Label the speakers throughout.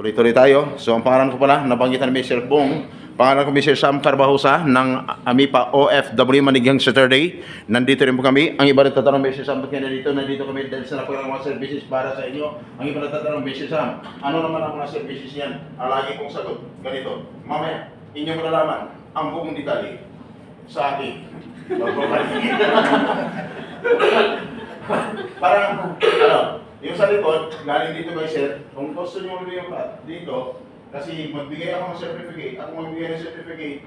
Speaker 1: Tuloy-tuloy tayo. So, ang pangalan ko pala, nabanggitan ni Mr. Bong. Pangalan ko Mr. Sam Carbajosa ng AMIPA OFW Manigyang Saturday. Nandito rin po kami. Ang iba nagtatanong, Mr. Sam, ba't kaya nandito kami dahil sa napagawang mga services para sa inyo. Ang iba nagtatanong, Mr. Sam, ano naman ang mga services yan? Ang lagi kong sagot, ganito. Mamaya, inyong malalaman ang buong detalye sa akin. Parang, yung sa likod, galing dito kay sir, kung gusto nyo yung dito, kasi magbigay ako ng certificate, ako magbigay ng certificate,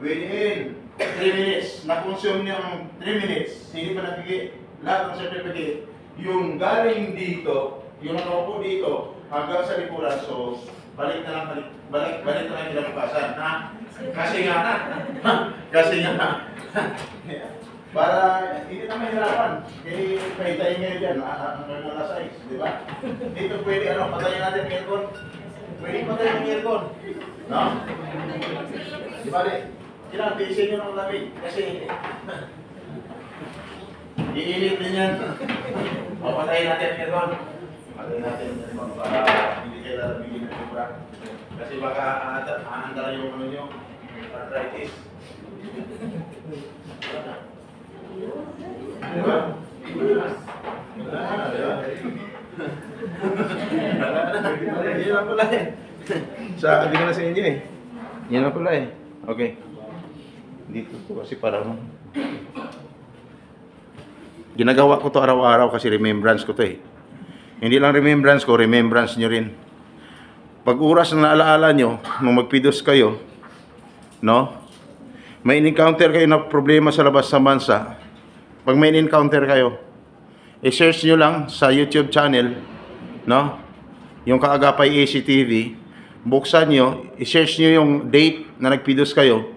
Speaker 1: within 3 minutes, na-consume niyo ng 3 minutes, hindi pa nabigay lahat ng certificate, yung galing dito, yung nakaupo dito, hanggang sa likuran, so, balik na lang kinabukasan, ha? Kasi nga, para hindi na mahirapan. Kaya pahintayin ngayon dyan, ang mga size, di ba? Dito pwede, patayin natin ang aircon. Pwede patayin ang aircon. No? Di ba, kailangan tiisin nyo ng lamig. Kasi, iinit din yan. Patayin natin ang aircon. Patayin natin ang aircon para hindi kayo lalabigin ng sobra. Kasi baka aandara yung ano nyo, arthritis. Diba? Yan lang pala eh. Sabi ko na sa inyo eh. Yan lang pala eh. Okay. Dito po kasi parang ginagawa ko to araw-araw kasi remembrance ko to eh. Hindi lang remembrance ko, remembrance nyo rin. Pag oras na naalaala nyo, nung magpidos kayo, no? May encounter kayo na problema sa labas sa bansa. Pag may encounter kayo, i-search nyo lang sa YouTube channel, no? Yung Kaagapay ACTV, buksan nyo, i-search nyo yung date na nagpidos kayo.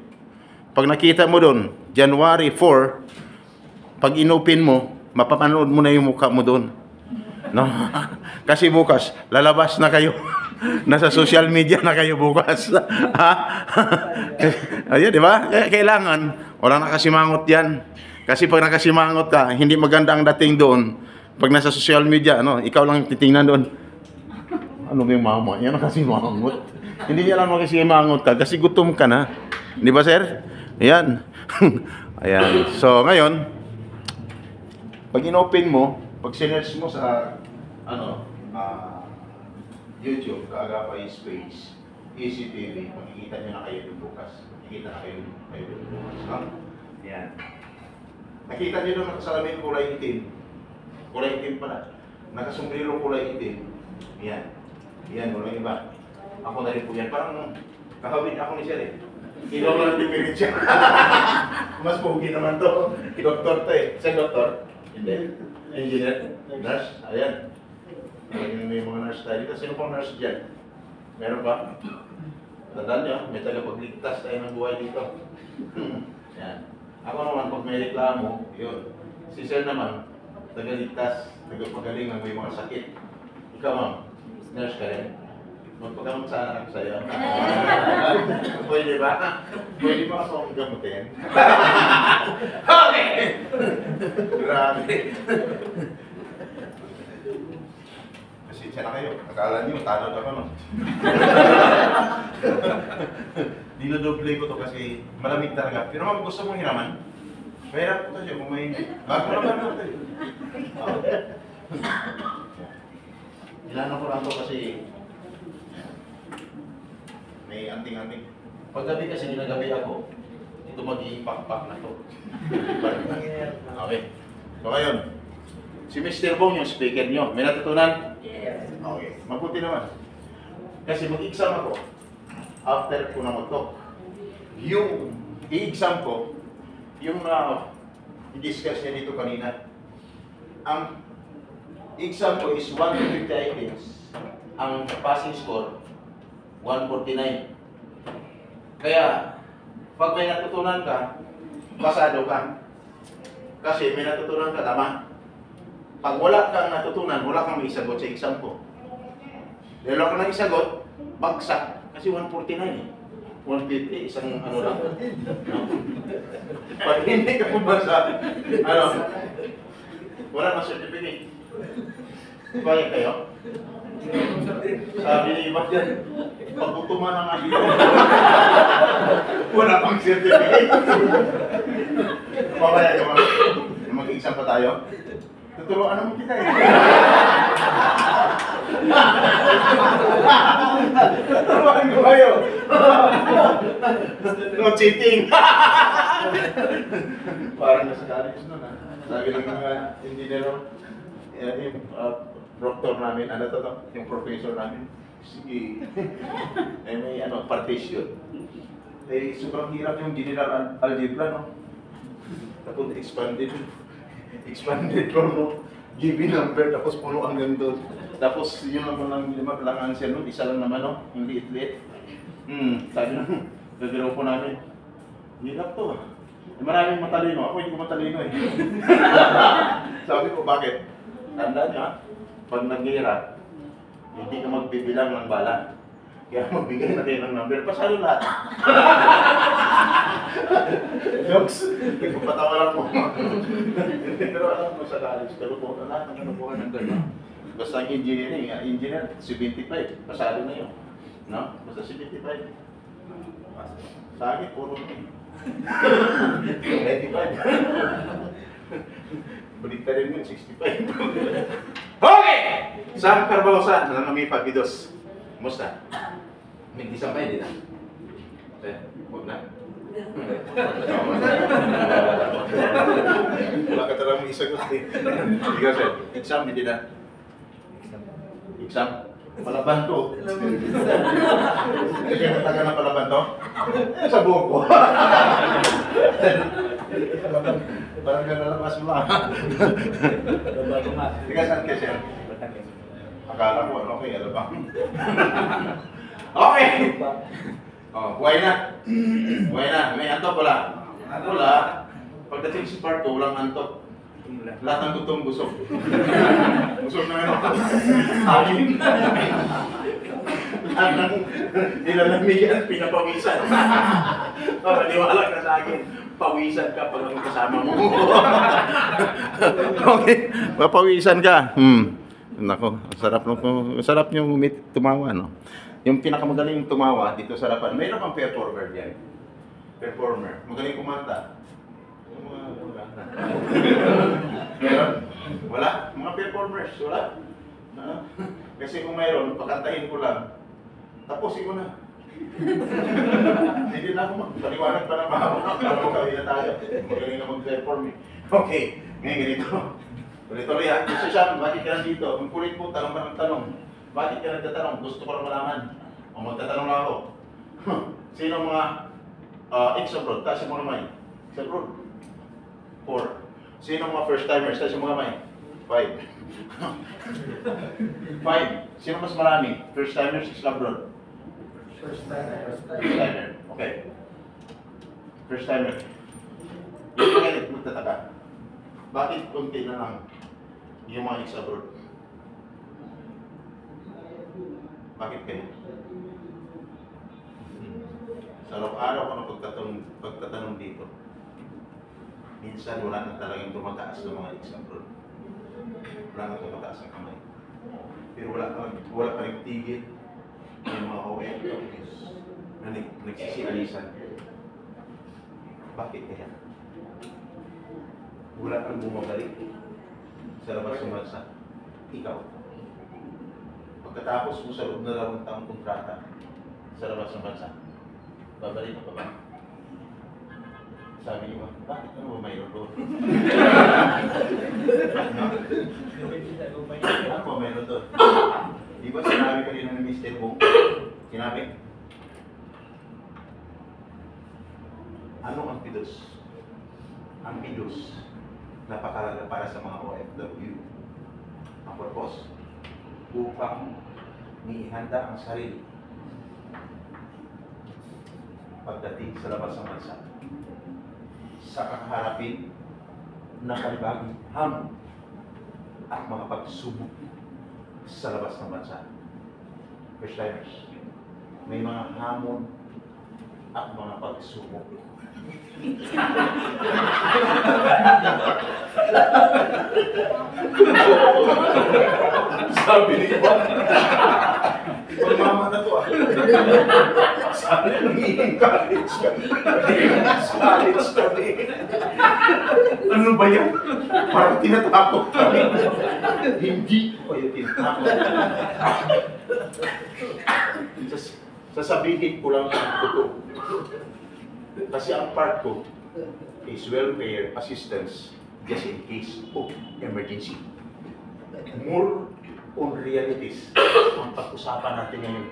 Speaker 1: Pag nakita mo doon, January 4, pag inopen mo, mapapanood mo na yung mukha mo doon. No? Kasi bukas, lalabas na kayo. Nasa social media na kayo bukas. Ayun, di ba? Kailangan, walang nakasimangot yan. Kasi pag nakasimangot ka, hindi maganda ang dating doon. Pag nasa social media, ikaw lang titingnan doon. Ano ba yung mama? Yan ang kasimangot. Hindi niya lang makasimangot ka kasi gutom ka na. Di ba, sir? Ayan. Ayan. So, ngayon, pag inopen mo, pag sinerge mo sa, YouTube, Kaagapay Space, ACTV, makikita nyo na kayo doon bukas. Makikita na kayo doon bukas. No? Yan. Nakita nyo doon nakasalamin kulay itim. Kulay itim pala. Nakasumbrero kulay itim. Yan. Yan, walang iba. Ako na rin po yan. Parang kahawin ako ni sir eh. Ilaw lang dimirit siya. Mas pogi naman to. Doktor to eh. Saan doktor? Hindi. Engineer? Nurse? Ayan. May mga nurse tayo dito. Sino pang nurse dyan? Meron ba? Tandaan nyo, may tagapagligtas tayo ng buhay dito. Yan. Ako naman, pag may reklamo, yun. Si sir naman, tagaligtas, tagapagaling ng may mga sakit. Ikaw, ma'am, nurse ka rin. Magpagamot sana ako sa'yo. Pwede ba? Pwede ba ako akong gamutin? Okay! Grabe. Pasensya na kayo. Akala niyo, talo na no? Dinodoble ko to kasi malamig talaga. Pero kung gusto mong hiraman, mahirap po tayo kung may... Bago naman natin. Ilano ko lang to kasi may anting-anting. Paggabi kasi ginagabi ako, ito mag-iipak-pak na to. Okay. So ngayon, si Mr. Bong yung speaker nyo. May natutunan? Yes. Okay. Mabuti naman. Kasi mag-exam ako after ko na mag-talk. Yung i-exam ko, yung i-discuss niya dito kanina, ang exam ko is 150 items. Ang passing score, 149. Kaya, pag may natutunan ka, pasado ka. Kasi may natutunan ka, tama. Pag wala kang natutunan, wala kang maisagot sa exam ko. Dahil wala kang naisagot, bagsak. Kasi 149 eh. 150, isang ano lang. Pag hindi ka pumasa, wala na certificate. Kaya kayo? Sabi ni iba dyan, pagutuma na nga dito. Wala pang certificate. Mamaya ka mag-exam pa tayo. Tuturuan naman kita eh. Tuturuan ko kayo. No cheating. Parang nasa college nun ah. Sabi ng mga engineer, yung proctor namin, ano to, yung professor namin, sige, eh, may partition. Eh, sobrang hirap yung general algebra, no? Tapos expanded form, no? Given number, tapos puno hanggang doon. Tapos yun naman lang answer nun, isa lang naman, no? Yung liit-liit. Sabi nung gagawin po namin, hirap to. Eh, maraming matalino, ako hindi ko matalino eh. Sabi ko, bakit? Tanda niya, pag naghihirap, hindi ka magbibilang ng bala. Kaya magbigay na kayo ng number, pasalo lahat. Jokes, nagpapatawa lang mo. Pero alam mo sa college, pero po, lahat ng kanubuhan ng gano'n. Basta ang engineering, engineer, 75, pasalo na yun. No? Basta 75. Sa akin, puro na yun. 95. Balik ka rin yun, 65. Okay! Sa Carbaosa, nanami Pabidos. Kumusta? May isang pa din ah. Huwag na. Wala ka talagang isagot eh. Ikaw sir, exam hindi na. Exam? Palaban to. Hindi ka nataga ng palaban to? Sa buko. Parang nalabas mo lang. Tika saan ka sir? Akala ko ano kayo, alam ba? Okay! Oh, buhay na. Buhay na. May antok wala. Wala. Pagdating si part 2, walang antok. Lahat ng gutong busog. Busog na ano. Amin. Lahat ng nilalamigan, pinapawisan. Maniwala ka sa akin. Pawisan ka pag ang kasama mo. Okay. Papawisan ka. Nako, sarap nyo tumawa, no? Yung pinakamagaling tumawa dito sa harapan, mayroon kang performer diyan. Performer. Magaling kumanta. Meron? Wala? Mga performers, wala? Kasi kung mayroon, pakantahin ko lang. Tapusin ko na. Hindi na ako magpaliwanag pa na mahawak. Para magkawin na tayo. Magaling na mag-perform eh. Okay, ngayon ganito. Tuloy-tuloy ha. Gusto siya, bakit ka nandito? Ang kulit po, tanong ba ng tanong? Bakit ka nagtatanong? Gusto ko lang malaman. O magtatanong lang ako. Sino mga ex-abroad? Taas yung mga may. Ex-abroad? 4. Sino mga first-timers? Taas yung mga may. 5. 5. Sino mas marami? First-timers, ex-abroad? First-timer. Okay. First-timer. Yung mga magtataka. Bakit konti na lang yung mga ex-abroad? Bakit kayo? Sa araw-araw ko na pagtatanong dito, minsan wala na talagang tumataas ng mga ex-abroad. Wala na tumataas ang kamay. Pero wala pa rin tigil yung mga OFWs na nagsisialisan. Bakit kaya? Wala kang bumabalik sa labas ng bansa. Ikaw. Pagkatapos mo sa loob na 2 taong kontrata sa labas ng bansa, babalik ka pa ba? Sabi niyo, bakit ano ba mayroon doon? Ano ba mayroon doon? Di ba sinabi kanina ni Mr. Bong? Sinabi? Ano ang PIDOS? Ang PIDOS, napakalaga para sa mga OFW. Ang purpose, upang niihanda ang sarili pagdating sa labas ng bansa sa kakaharapin na panibagong hamon at mga pagsubok sa labas ng bansa. First timers, may mga hamon at mga pagsubok. Sabi ni Iba, mama na to ah. Sabi nangihing college kami. College kami. Ano ba yan? Parang tinatakot kami. Hindi ko kayo tinatakot. Sasabihin ko lang ang totoo. Kasi ang part ko is welfare assistance just in case of emergency. More on realities ang pag-usapan natin ngayon.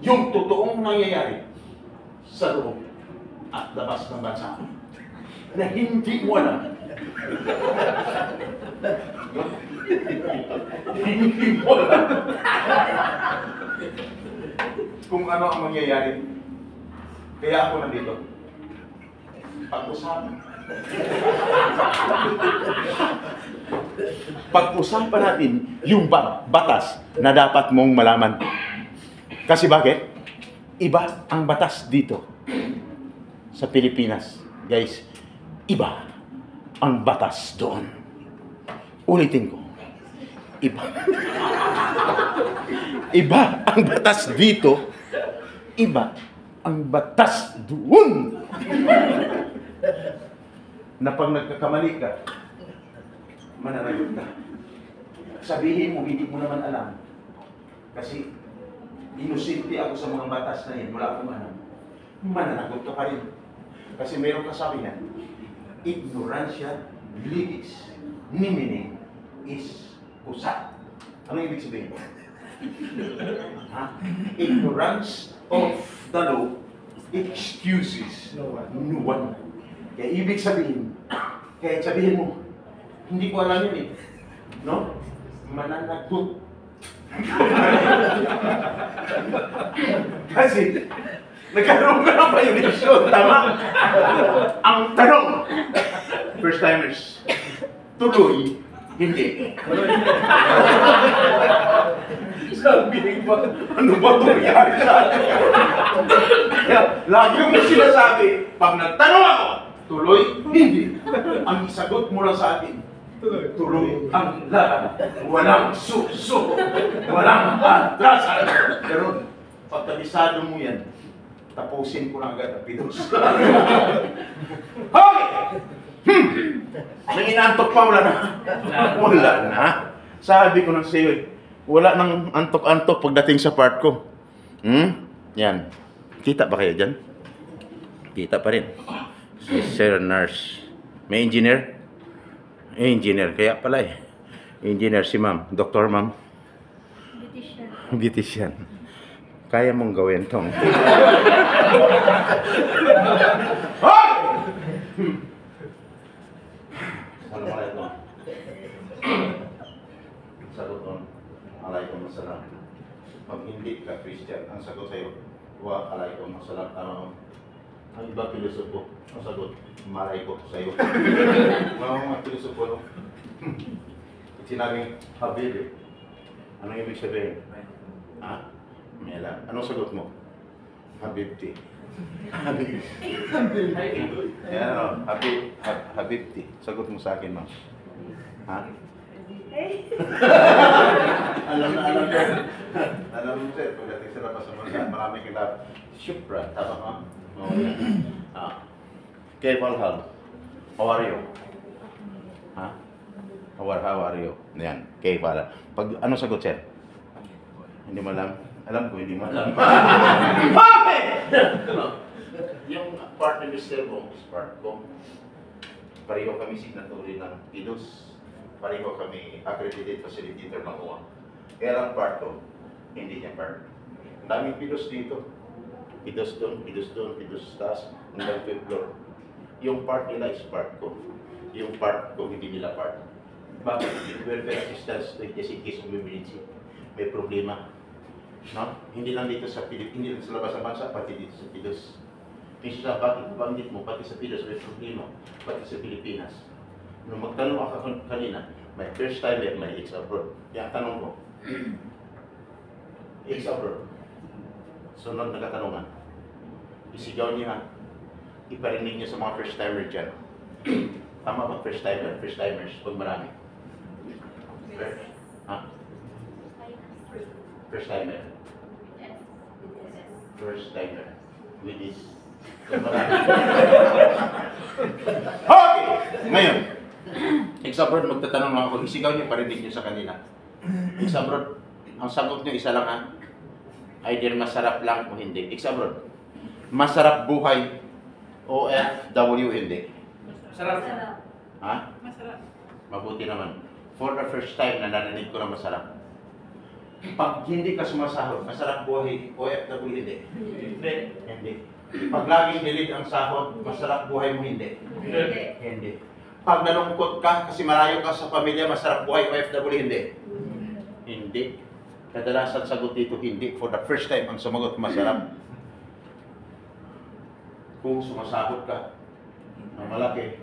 Speaker 1: Yung totoong nangyayari sa loob at labas ng bansa na hindi mo alam. Hindi mo alam kung ano ang mangyayari. Kaya ako nandito. Pag-usapan. Pag-usapan natin yung batas na dapat mong malaman. Kasi bakit? Iba ang batas dito sa Pilipinas. Guys, iba ang batas doon. Ulitin ko. Iba. Iba ang batas dito. Iba ang batas doon. Na pag nagkakamali ka, mananagot ka. Sabihin mo, hindi mo naman alam. Kasi inusinti ako sa mga batas na yan, wala akong alam. Mananagot ka pa rin. Kasi mayroong kasabi na, ignorancia legis nimine is kusa. Ano ibig sabihin? Ignorance of the law excuses no one. Kaya ibig sabihin, kaya sabihin mo, hindi ko alam yun eh. No? Mananagot. Kasi, nagkaroon ka ng violation. Tama? Ang tanong, first timers, tuloy, hindi. Sabi ba, ano ba ito nangyari sa atin? Kaya, lagi mo sinasabi, pag nagtanong ako, tuloy, hindi. Ang sagot mo lang sa atin, tuloy ang laban. Walang suso. Walang atrasan. Pero, pagkabisado mo yan, tapusin ko lang agad ang pidos. Hoy! May inantok pa, wala na. Wala na. Sabi ko ng sa'yo, wala nang antok-antok pagdating sa part ko. Yan. Kita ba kayo dyan? Kita pa rin. Si Sir Nurse. May engineer? Engineer. Kaya pala eh. Engineer si ma'am. Doktor ma'am.
Speaker 2: Beautician.
Speaker 1: Beautician. Kaya mong gawin tong. Hoy! Assalamualaikum. Sagot nun. Alaikum assalam. Pag hindi ka Christian, ang sagot sa'yo, wa alaikum assalam. Tama mo. Ang iba pilosopo, ang sagot, malay ko sa'yo. Mga pilosopo, no? Sinabing, Habib, anong ibig sabihin? Ha? May alam. Anong sagot mo? Habibti. Habib. Yan ano, Habibti. Sagot mo sa akin, ma'am. Ha? Alam na. Alam mo, sir, pagdating sa labas sa mga marami kita, Shukra, tama ka? Okay, Valhal. How are you? Ha? How are you? Yan, okay, Valhal. Pag ano sagot, sir? Hindi mo alam? Alam ko, hindi mo alam. Bakit? Yung part ni Mr. Bong is part ko. Pareho kami signatory ng PIDOS. Pareho kami accredited facilitator ng UWA. Kaya lang part ko, hindi niya part. Ang daming PIDOS dito. PIDOS doon, PIDOS taas, hanggang 5th floor. Yung part nila is part ko. Yung part ko, hindi nila part. Bakit? Welfare assistance, just in case of emergency. May problema. No? Hindi lang dito sa Pilipinas, hindi lang sa labas ng bansa, pati dito sa PIDOS. Minsan, bakit banggit mo, pati sa PIDOS may problema, pati sa Pilipinas. Nung magtanong ako kanina, may first timer, may ex-abroad. Kaya tanong ko, ex-abroad. Sunod na katanungan, Isigaw niyo ha. Iparinig niyo sa mga first timer dyan. Tama ba first timer? First timers, pag marami. Ha? First timer. First timer. With this. Pag marami. Okay! Ngayon, Exabroad, magtatanong lang ako. Isigaw niyo, parinig niyo sa kanila. Exabroad, ang sagot niyo isa lang ha. Either masarap lang o hindi. Exabroad, masarap buhay o FW hindi.
Speaker 3: Masarap.
Speaker 1: Ha?
Speaker 3: Masarap.
Speaker 1: Mabuti naman. For the first time na narinig ko na masarap. Pag hindi ka sumasahod, masarap buhay o FW hindi.
Speaker 3: Hindi.
Speaker 1: Hindi. Pag laging delete ang sahod, masarap buhay mo hindi.
Speaker 3: Hindi.
Speaker 1: Hindi. Pag nalungkot ka kasi malayo ka sa pamilya, masarap buhay o FW hindi. Hindi. Kadalasan sagot dito hindi. For the first time ang sumagot masarap. Kung sumasahod ka ng malaki,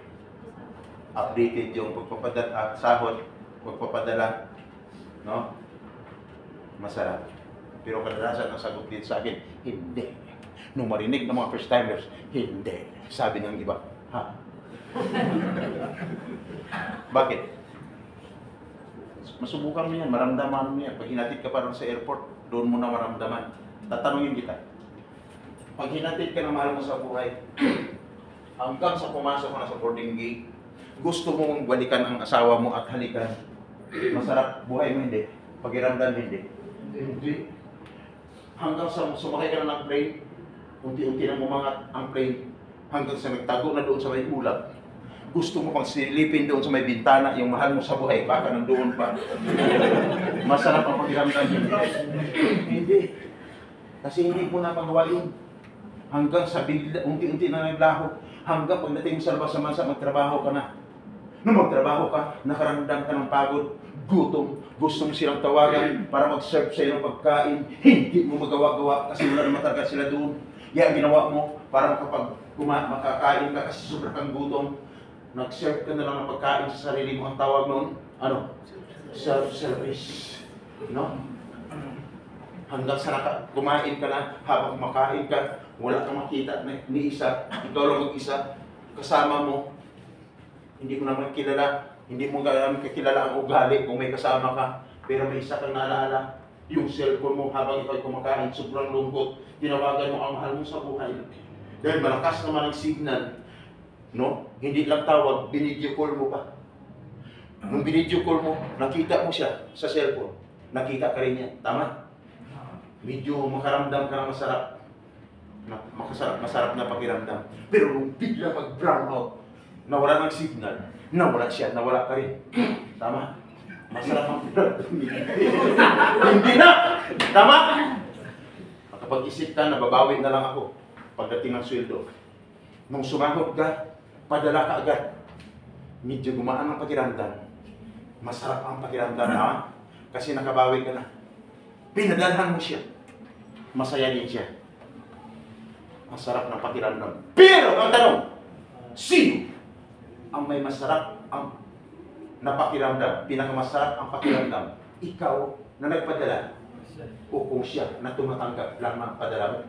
Speaker 1: updated yung pagpapadala, sahod, pagpapadala, no? Masarap. Pero kadalasan ang sagot dito sa akin, hindi. Nung marinig ng mga first timers, hindi. Sabi ng iba, ha? Bakit? Masubukan mo yan, maramdaman mo yan. Pag hinatid ka pa rin sa airport, doon mo na maramdaman. Tatanungin kita. Pag hinatid ka ng mahal mo sa buhay, hanggang sa pumasok ka na sa boarding gate, gusto mong balikan ang asawa mo at halikan. Masarap buhay mo hindi. Pakiramdam hindi. Hindi. Hanggang sa sumakay ka na ng plane, unti-unti nang umangat ang plane, hanggang sa nagtago na doon sa may ulap. Gusto mo pang silipin doon sa may bintana, yung mahal mo sa buhay, baka nandoon pa. Masarap ang pakiramdam hindi. Hindi. Kasi hindi mo na magawa yun. Hanggang sa bigla, unti-unti na naglaho. Hanggang pagdating sa labas sa bansa, magtrabaho ka na. Nung magtrabaho ka, nakaramdam ka ng pagod, gutom, gusto mo silang tawagan para mag-serve sa iyo ng pagkain. Hindi mo magawa-gawa kasi wala naman talaga sila doon. Yan ang ginawa mo para makakain ka kasi sobrang kang gutom. Nag-serve ka na lang ng pagkain sa sarili mo. Ang tawag noon, ano? Self-service. No? Hanggang sa kumain ka na, habang kumakain ka, wala kang makita ni isa, ikaw lang mag-isa, kasama mo, hindi mo naman kilala, hindi mo naman kakilala ang ugali kung may kasama ka, pero may isa kang naalala, yung cellphone mo habang ikaw kumakain, sobrang lungkot, tinawagan mo ang mahal mo sa buhay. Dahil malakas naman ang signal, no? Hindi lang tawag, binidyo call mo pa. Nung binidyo call mo, nakita mo siya sa cellphone, nakita ka rin niya, tama? Medyo makaramdam ka ng masarap. Masarap na pakiramdam. Pero nung bigla mag-brown out, nawala ng signal, nawala siya, nawala ka rin. Tama? Masarap ang pakiramdam. Hindi na! Tama? Makapag-isip ka, nababawi na lang ako pagdating ng sweldo. Nung sumahod ka, padala ka agad. Medyo gumaan ang pakiramdam. Masarap ang pakiramdam na kasi nakabawi ka na. Pinadalhan mo siya. Masaya din siya. Masarap ng pakiramdam. Pero ang tanong, sino ang may masarap ang napakiramdam? Pinakamasarap ang pakiramdam. Ikaw na nagpadala o kung siya na tumatanggap lang ng padala mo?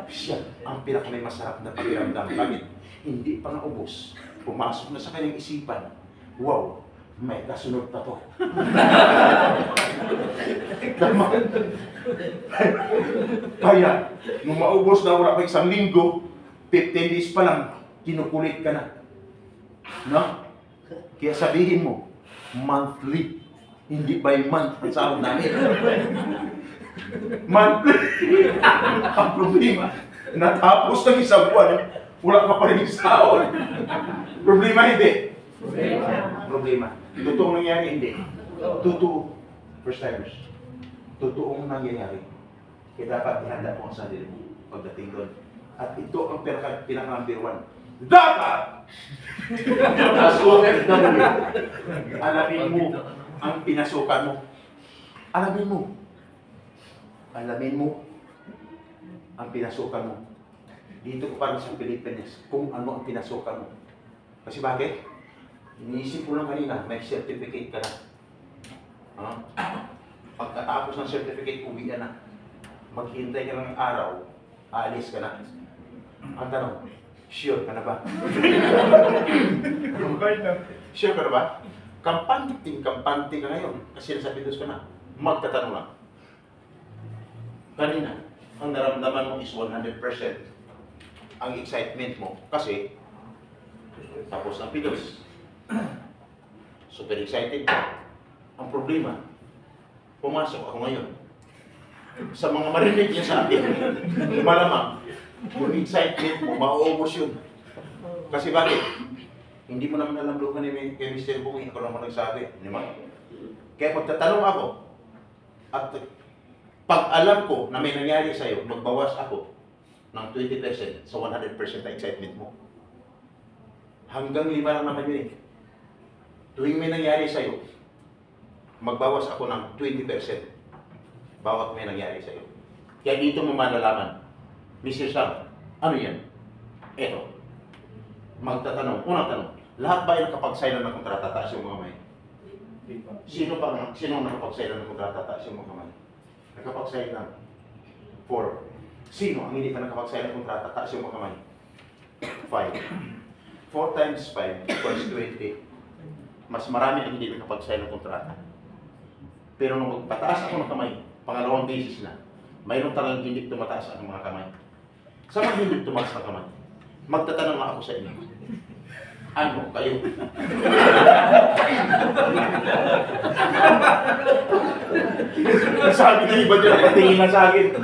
Speaker 1: Siya ang pinakamay masarap na pakiramdam. Bakit? Hindi pa naubos. Pumasok na sa kanyang isipan. Wow, may kasunod pa to. Tama. Kaya, nung maubos na wala pa isang linggo, 15 days pa lang, kinukulit ka na. No? Kaya sabihin mo, monthly, hindi by month ang sahod namin. Monthly. Ang problema, natapos ng isang buwan, wala ka pa rin sahod. Problema hindi. Problema. Totoong nangyari, hindi. Totoo. First timers. Totoong nangyayari. Kaya dapat ihanda mo ang sarili mo pagdating doon. At ito ang pinaka-number one. Dapat! As OFW, alamin mo ang pinasukan mo. Alamin mo. Alamin mo ang pinasukan mo. Dito ko parang sa Pilipinas, kung ano ang pinasukan mo. Kasi bakit? Iniisip ko lang kanina, may certificate ka na. Pagkatapos ng certificate, uwi ka na. Maghintay ka ng araw aalis ka na. Ang tanong, sure ka na ba? Sure ka na ba? Kampante ka ngayon. Kasi nasa Pidos ka na. Magtatanong lang. Kanina, ang naramdaman mo is 100%. Ang excitement mo. Kasi, tapos ang Pidos. Super excited ka. Ang problema, pumasok ako ngayon. Sa mga marinig niya sa akin, malamang, yung excitement mo, mauubos yun. Kasi bakit? Hindi mo naman alam doon ni Mr. Booking, ako naman nagsabi. Di ba? Kaya magtatanong ako, at pag alam ko na may nangyari sa'yo, magbawas ako ng 20% sa 100% na excitement mo. Hanggang 5 lang naman yun eh. Tuwing may nangyari sa'yo, magbawas ako ng 20% bawat may nangyari sa'yo. Kaya dito mo malalaman, Mr. Sam, ano yan? Eto, magtatanong, unang tanong, lahat ba ay nakapag-sign ng kontrata, taas yung mga may? Sino nakapag-sign ng kontrata, taas yung mga may? Nakapag-sign ng 4. Sino ang hindi pa nakapag-sign ng kontrata, taas yung mga may? 5. 4 times 5 equals 20. Mas marami ang hindi nakapag-sign ng kontrata. Pero nung magpataas ako ng kamay, pangalawang beses na, mayroon talagang hindi tumataas ang mga kamay. Sa mga hindi tumaas ng kamay, magtatanong nga ako sa inyo. Ano kayo? Sabi na iba dyan, nakatingin na sa akin.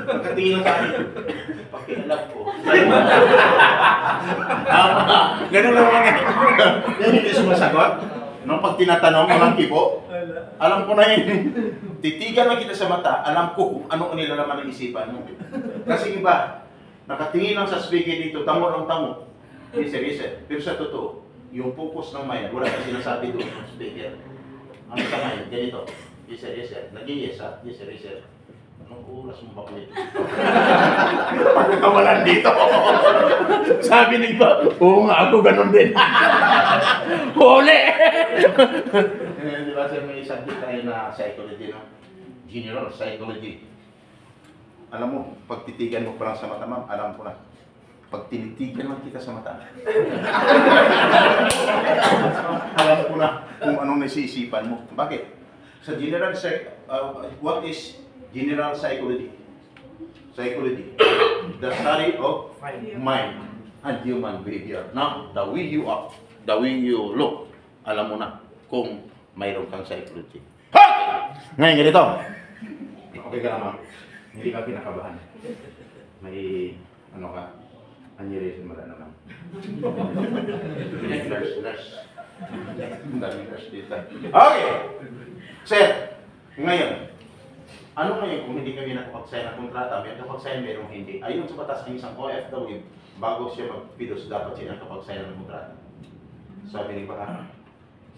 Speaker 1: Pakialam ko. Ganun lang mga yan hindi sumasagot. Nung pag tinatanong, walang kibo. Alam ko na yun. Titigan lang kita sa mata, alam ko kung ano nilalaman ng isipan mo. Kasi iba, nakatingin lang sa speaker dito, tamo lang tamo. Yes. Pero sa totoo, yung focus ng mind, wala ka sinasabi doon ng speaker. Ano sa mind? Ganito. Yes sir. Nag-yes ha? Yes sir. Anong oras mo ba ulit? Pag nakawalan dito. Sabi ng iba, oo nga ako ganun din. Huli! Di ba sir, may subject tayo na psychology, no? General psychology. Alam mo, pag titigan mo pa lang sa mata, ma'am, alam ko na. Pag tinitigan lang kita sa mata, alam ko na kung anong naisisipan mo. Bakit? Sa general what is general psychology? Psychology, the study of mind and human behavior. Now, the way you act, the way you look, alam mo na kung mayroon kang psychology. Okay! Ngayon ganito. Okay ka naman. Hindi ka kinakabahan. May ano ka? Aneurysm wala naman. Nurse. Ang daming nurse dito. Okay! Sir, ngayon, ano ngayon kung hindi kami nakapag-sign ng kontrata, may nakapag-sign, mayroong hindi. Ayon sa batas ng isang OFW, bago siya mag-pidos, dapat siya nakapag-sign ng kontrata. Sabi ni Baka,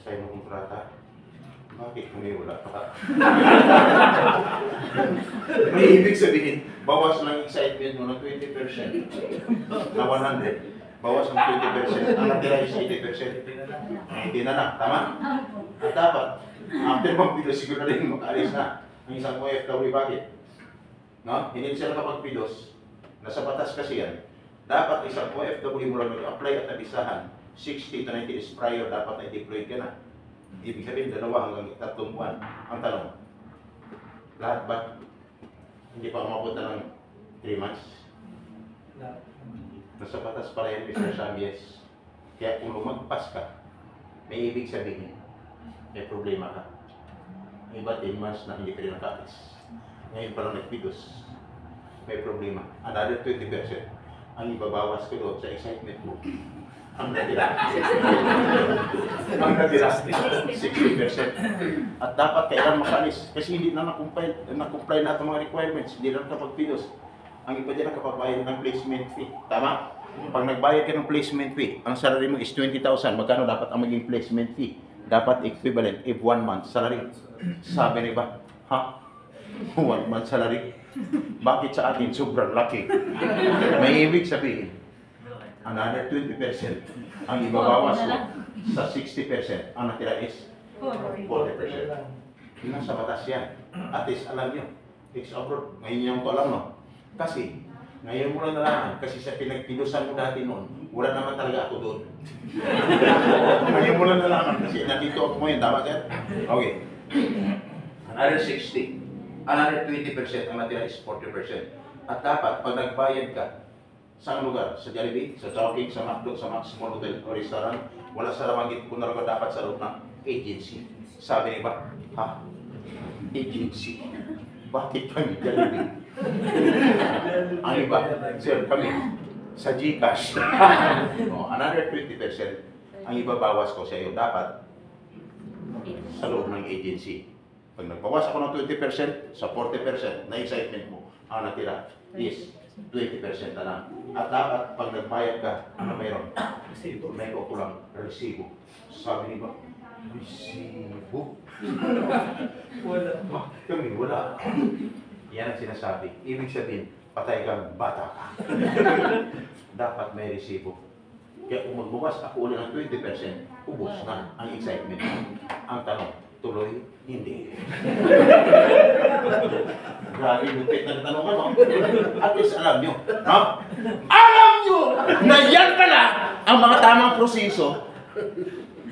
Speaker 1: sign ng kontrata. Bakit kung may wala pa? May ibig sabihin, bawas ng excitement mo ng 20% na 100. Bawas ng 20%. Ang natira is 80%. Hindi na. Tama? At dapat, after mag-pidos, siguro na rin mag-alis na ang isang OFW. Bakit? No? Hindi siya nakapag-pidos. Nasa batas kasi yan. Dapat isang OFW mo lang mag-apply at nabisahan. 60 to 90 days prior, dapat na-deploy ka na. Ibig sabihin, 2 hanggang 3 buwan. Ang tanong, lahat ba? Hindi pa umabot na ng 3 months? Nasa batas pala yan, Mr. Samies. Kaya kung lumagpas ka, may ibig sabihin, may problema ka. Iba 10 months na hindi ka rin nakapis. Ngayon pa lang nagpidos, may problema. Another 20%. Ang ibabawas ko doon sa excitement mo. Ang natira 60%. At dapat kailan makalis. Kasi hindi na na-comply na itong mga requirements. Hindi na nakapag-pidos. Ang iba dyan nakapagbayad ng placement fee. Tama? Pag nagbayad ka ng placement fee, ang salary mo is 20,000. Magkano dapat ang maging placement fee? Dapat equivalent if 1 month salary. Sabi ni ba? Ha? 1 month salary? Bakit sa atin sobrang laki? May ibig sabihin, another 20% ang ibabawas mo sa 60%. Ang natira is 40%. Yun ang sa batas yan. At least alam nyo, it's abroad. Ngayon yung ko alam, no? Kasi Ngayon mo lang nalaman, kasi sa pinagpilusan mo dati noon, wala naman talaga ako doon. Ngayon mo lang nalaman, kasi nandito ako ngayon, tama sir? Okay. Another 60. Another 20% ang natira is 40%. At dapat, pag nagbayad ka, sa lugar? Sa Jollibee, sa Chowking, sa McDo, sa Max Mall Hotel o Restaurant, wala sa lamangit kung naroon dapat sa loob ng agency. Sabi ni ba, ha? Agency? Bakit kami Jollibee? Ang iba, sir, kami sa Gcash. Another 20%, ang ibabawas ko sa iyo, dapat sa loob ng agency. Pag nagbawas ako ng 20%, sa 40% na excitement mo, ang natira is 20% na lang. At dapat, pag nagbayad ka, ano mayroon? May ko lang resibo. Sabi ni ba, resibo? Wala. Kami, wala. Yan ang sinasabi. Ibig sabihin, patay kang bata ka. Dapat may resibo. Kaya kung magbukas ako ulit ng 20%, ubos na ang excitement. Ang tanong, tuloy, hindi. Grabe, lupit na tanong ano. At least alam nyo, no? Alam nyo na yan pala ang mga tamang proseso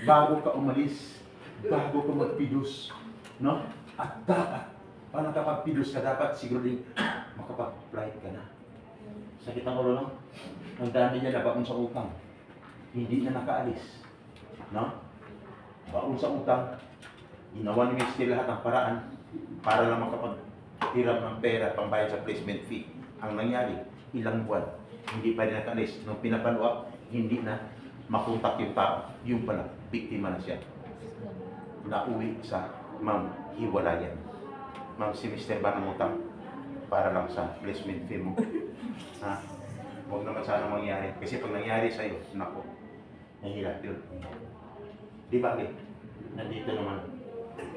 Speaker 1: bago ka umalis, bago ka magpidos, no? At dapat, pag nakapagpidos ka, dapat siguro din makapag-flight ka na. Sakit ang ulo, no? Ang dami niya na baon sa utang. Hindi na nakaalis, no? Baon sa utang, ginawa ni Mr. lahat ng paraan para lang makapaghiram ng pera pambayad sa placement fee. Ang nangyari, ilang buwan, hindi pa rin nakaalis. Nung pinapalo up, hindi na makontak yung tao. Yung pala, biktima na siya. Nauwi sa Ma'am Hiwalayan. Ma'am, si Mr. ba ng utang para lang sa placement fee mo? Ha? Huwag naman sana mangyari. Kasi pag nangyari sa'yo, naku, nahihirap yun. Di ba, nandito naman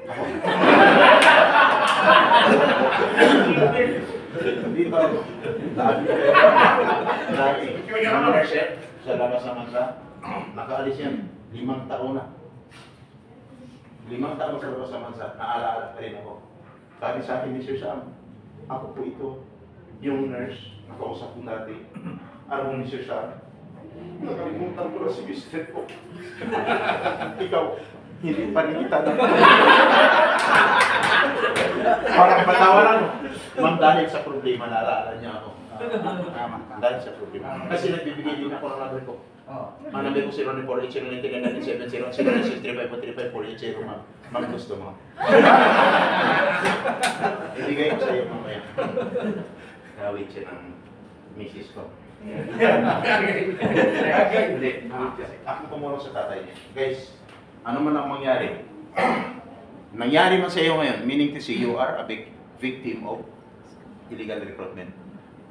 Speaker 1: ako. Dito, lagi. Mga nurse, sa labas naman sa, nakaalis yan, 5 taon na. 5 taon sa labas naman sa, naalaala pa rin ako. Sabi sa akin, Mr. Sam, ako po ito, yung nurse, nakausap ko dati. Alam mo, Mr. Sam, nakalimutan ko na si Mr. po. Ikaw, hindi pa rin kita na. Parang patawa lang. Ma'am, dahil sa problema, naalala niya ako. Dahil sa problema. Kasi nagbibigay din ako ng number ko. Ang number ko 094-809-997-0-635-35-480, ma'am. Ma'am, gusto mo. Ibigay ko sa iyo mamaya. Gawin siya ng misis ko. Hindi. Ako tumulong sa tatay niya. Guys, ano man ang mangyari, nangyari man sa iyo ngayon, meaning to say you are a victim of illegal recruitment.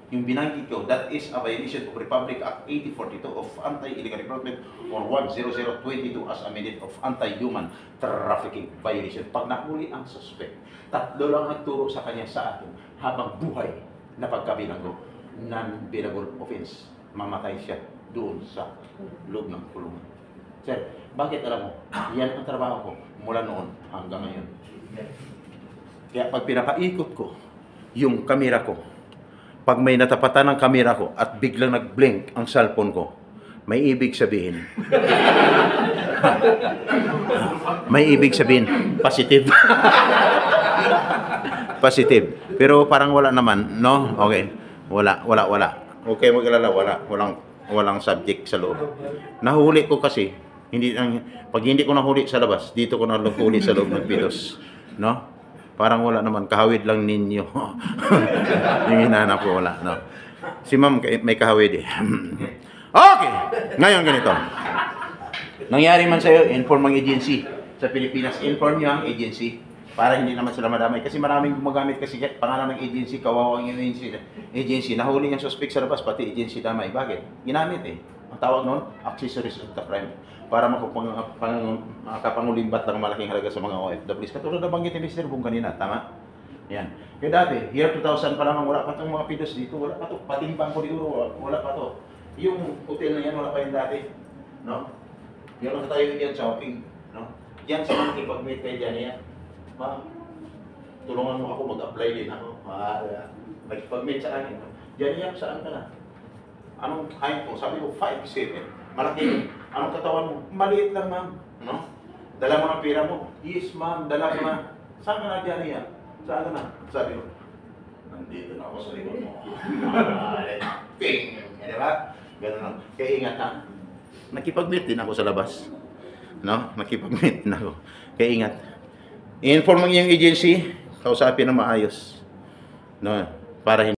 Speaker 1: Yung binanggit ko, that is a violation of Republic Act 8042 of Anti-Illegal Recruitment or 10022 as amended of Anti-Human Trafficking Violation. Pag nahuli ang suspect, 3 lang nagturo sa kanya sa atin habang buhay na pagkabilanggo, non-bailable offense. Mamatay siya doon sa loob ng kulungan. Sir, bakit alam mo? Yan ang trabaho ko mula noon hanggang ngayon. Kaya pag pinapaikot ko yung kamera ko, pag may natapatan ng kamera ko at biglang nag-blink ang cellphone ko, may ibig sabihin. May ibig sabihin, positive. Positive. Pero parang wala naman, no? Okay. Wala. Okay, mag-alala, walang subject sa loob. Nahuli ko kasi, pag hindi ko nahuli sa labas, dito ko nahuli sa loob ng pitos. No? Parang wala naman, kahawid lang ninyo. Yung hinahanap ko, wala. No? Si ma'am, may kahawid eh. Okay! Ngayon ganito. Nangyari man sa'yo, inform ang agency. Sa Pilipinas, inform nyo ang agency. Para hindi naman sila madamay. Kasi maraming gumagamit kasi pangalan ng agency, kawawang yung agency. Nahuli yung suspect sa labas, pati agency damay. Bakit? Ginamit eh. Ang tawag noon, accessories of the crime. Para makapangulimbat ng malaking halaga sa mga OFWs. Katulad na banggit ni Mr. Bung kanina, tama? Yan. Kaya dati, year 2000 pa lamang, wala pa itong mga pidos dito, wala pa ito. Pating Bangko de Oro, wala pa ito. Yung hotel na yan, wala pa yung dati. No? Yan ang tayo yan, shopping. No? Yan sa mga kipag-meet kayo dyan yan. Ma'am, tulungan mo ako, mag-apply din ako. Nagpag-meet sa akin. Diyan saan ka na? Anong height mo? Sabi ko, 5'7". Malaki yun. Anong katawan mo? Maliit lang, ma'am. No? Dala mo ng pera mo? Yes, ma'am. Dala ko na. Saan ka na diyan? Saan ka na? Sabi ko, nandito na ako sa likod mo. Ping! Di ba? Ganun lang. Kaya ingat ha. Nakipag-meet din ako sa labas. No? Nakipag-meet din ako. Kaya ingat. I-inform ang iyong agency, kausapin na maayos. No? Para hindi